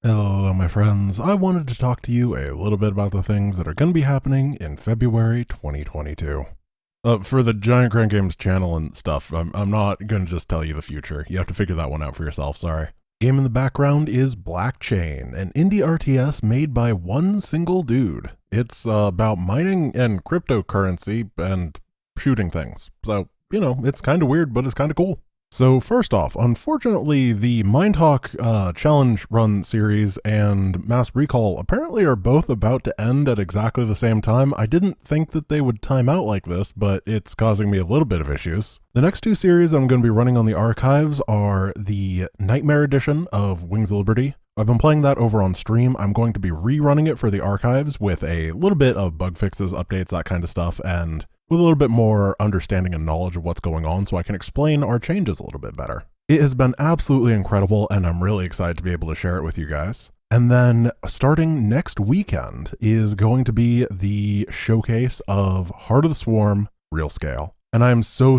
Hello, my friends. I wanted to talk to you a little bit about the things that are going to be happening in February 2022. For the GiantGrantGames channel and stuff, I'm not going to just tell you the future. You have to figure that one out for yourself, sorry. Game in the background is Blockchain, an indie RTS made by one single dude. It's about mining and cryptocurrency and shooting things. So, it's kind of weird, but it's kind of cool. So first off, unfortunately, the Mindhawk Challenge Run series and Mass Recall apparently are both about to end at exactly the same time. I didn't think that they would time out like this, but it's causing me a little bit of issues. The next two series I'm going to be running on the archives are the Nightmare Edition of Wings of Liberty. I've been playing that over on stream. I'm going to be rerunning it for the archives with a little bit of bug fixes, updates, that kind of stuff, and with a little bit more understanding and knowledge of what's going on so I can explain our changes a little bit better. It has been absolutely incredible, and I'm really excited to be able to share it with you guys. And then starting next weekend is going to be the showcase of Heart of the Swarm Real Scale. And I'm so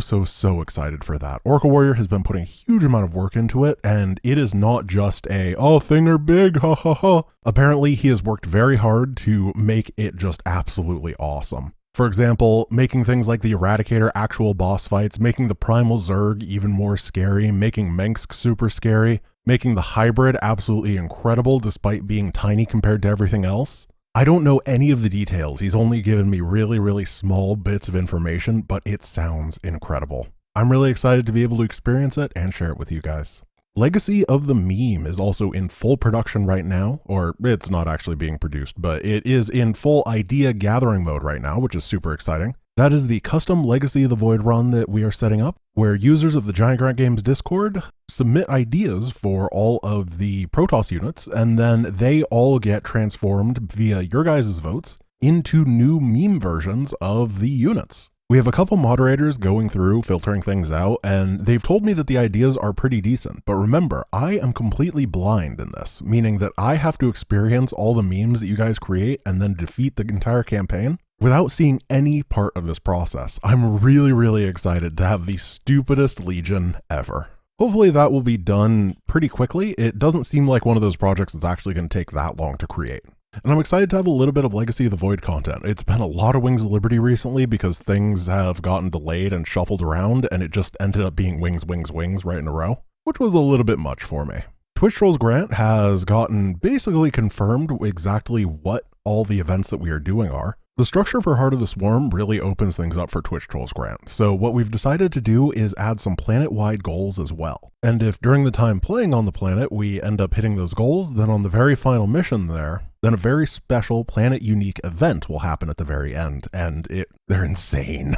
excited for that. Oracle Warrior has been putting a huge amount of work into it, and it is not just a, oh, thing are big, ha ha ha. Apparently, he has worked very hard to make it just absolutely awesome. For example, making things like the Eradicator actual boss fights, making the Primal Zerg even more scary, making Mengsk super scary, making the Hybrid absolutely incredible despite being tiny compared to everything else. I don't know any of the details. He's only given me really small bits of information, but it sounds incredible. I'm really excited to be able to experience it and share it with you guys. Legacy of the Meme is also in full production right now, or it's not actually being produced, but it is in full idea gathering mode right now, which is super exciting. That is the custom Legacy of the Void run that we are setting up, where users of the GiantGrantGames Discord submit ideas for all of the Protoss units, and then they all get transformed via your guys' votes into new meme versions of the units. We have a couple moderators going through, filtering things out, and they've told me that the ideas are pretty decent. But remember, I am completely blind in this, meaning that I have to experience all the memes that you guys create and then defeat the entire campaign without seeing any part of this process. I'm really excited to have the stupidest Legion ever. Hopefully that will be done pretty quickly. It doesn't seem like one of those projects that's actually going to take that long to create. And I'm excited to have a little bit of Legacy of the Void content. It's been a lot of Wings of Liberty recently because things have gotten delayed and shuffled around, and it just ended up being wings right in a row, which was a little bit much for me. TwitchTrollsGrant has gotten basically confirmed exactly what all the events that we are doing are. The structure for Heart of the Swarm really opens things up for TwitchTrollsGrant, so what we've decided to do is add some planet-wide goals as well. And if during the time playing on the planet we end up hitting those goals, then on the very final mission there, then a very special planet-unique event will happen at the very end, and they're insane.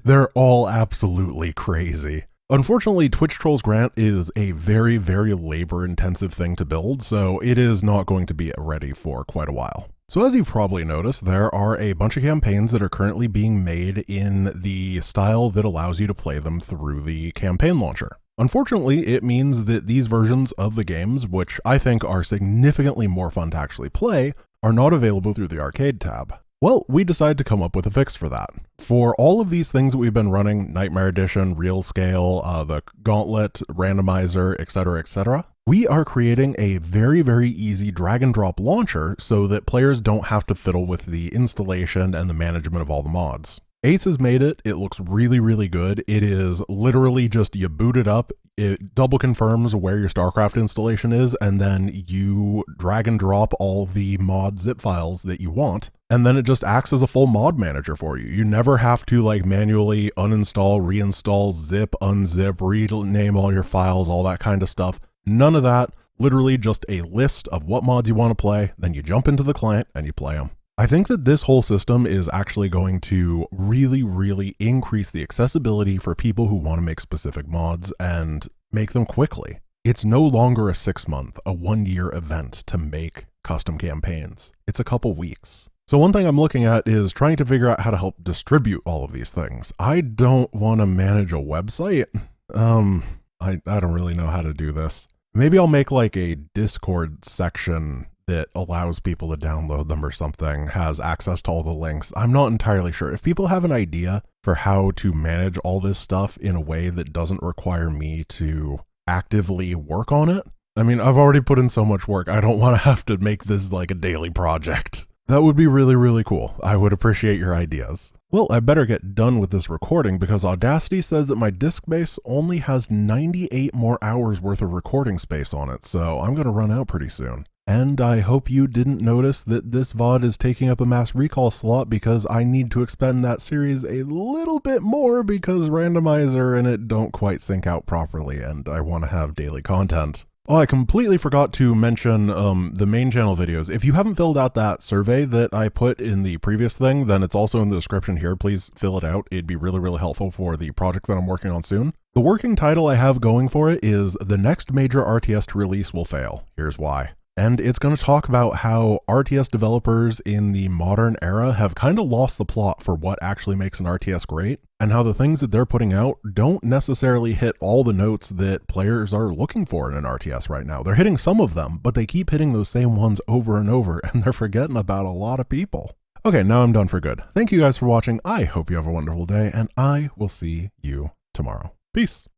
They're all absolutely crazy. Unfortunately, TwitchTrollsGrant is a very labor-intensive thing to build, so it is not going to be ready for quite a while. So as you've probably noticed, there are a bunch of campaigns that are currently being made in the style that allows you to play them through the campaign launcher. Unfortunately, it means that these versions of the games, which I think are significantly more fun to actually play, are not available through the arcade tab. Well, we decided to come up with a fix for that. For all of these things that we've been running, Nightmare Edition, Real Scale, the Gauntlet, Randomizer, etc., we are creating a very easy drag and drop launcher so that players don't have to fiddle with the installation and the management of all the mods. Ace has made it. It looks really good. It is literally just you boot it up, it double confirms where your StarCraft installation is, and then you drag and drop all the mod zip files that you want, and then it just acts as a full mod manager for you. You never have to manually uninstall, reinstall, zip, unzip, rename all your files, all that kind of stuff. None of that. Literally just a list of what mods you want to play, then you jump into the client and you play them. I think that this whole system is actually going to really increase the accessibility for people who want to make specific mods and make them quickly. It's no longer a 6-month, a 1-year event to make custom campaigns. It's a couple weeks. So one thing I'm looking at is trying to figure out how to help distribute all of these things. I don't want to manage a website. I don't really know how to do this. Maybe I'll make a Discord section that allows people to download them or something, has access to all the links. I'm not entirely sure. If people have an idea for how to manage all this stuff in a way that doesn't require me to actively work on it, I mean, I've already put in so much work. I don't want to have to make this like a daily project. That would be really, really cool. I would appreciate your ideas. Well, I better get done with this recording because Audacity says that my disk space only has 98 more hours worth of recording space on it, so I'm going to run out pretty soon. And I hope you didn't notice that this VOD is taking up a mass recall slot because I need to expend that series a little bit more because randomizer and it don't quite sync out properly and I want to have daily content. Oh, I completely forgot to mention the main channel videos. If you haven't filled out that survey that I put in the previous thing, then it's also in the description here. Please fill it out. It'd be really, really helpful for the project that I'm working on soon. The working title I have going for it is The Next Major RTS to Release Will Fail. Here's why. And it's going to talk about how RTS developers in the modern era have kind of lost the plot for what actually makes an RTS great, and how the things that they're putting out don't necessarily hit all the notes that players are looking for in an RTS right now. They're hitting some of them, but they keep hitting those same ones over and over, and they're forgetting about a lot of people. Okay, now I'm done for good. Thank you guys for watching. I hope you have a wonderful day, and I will see you tomorrow. Peace.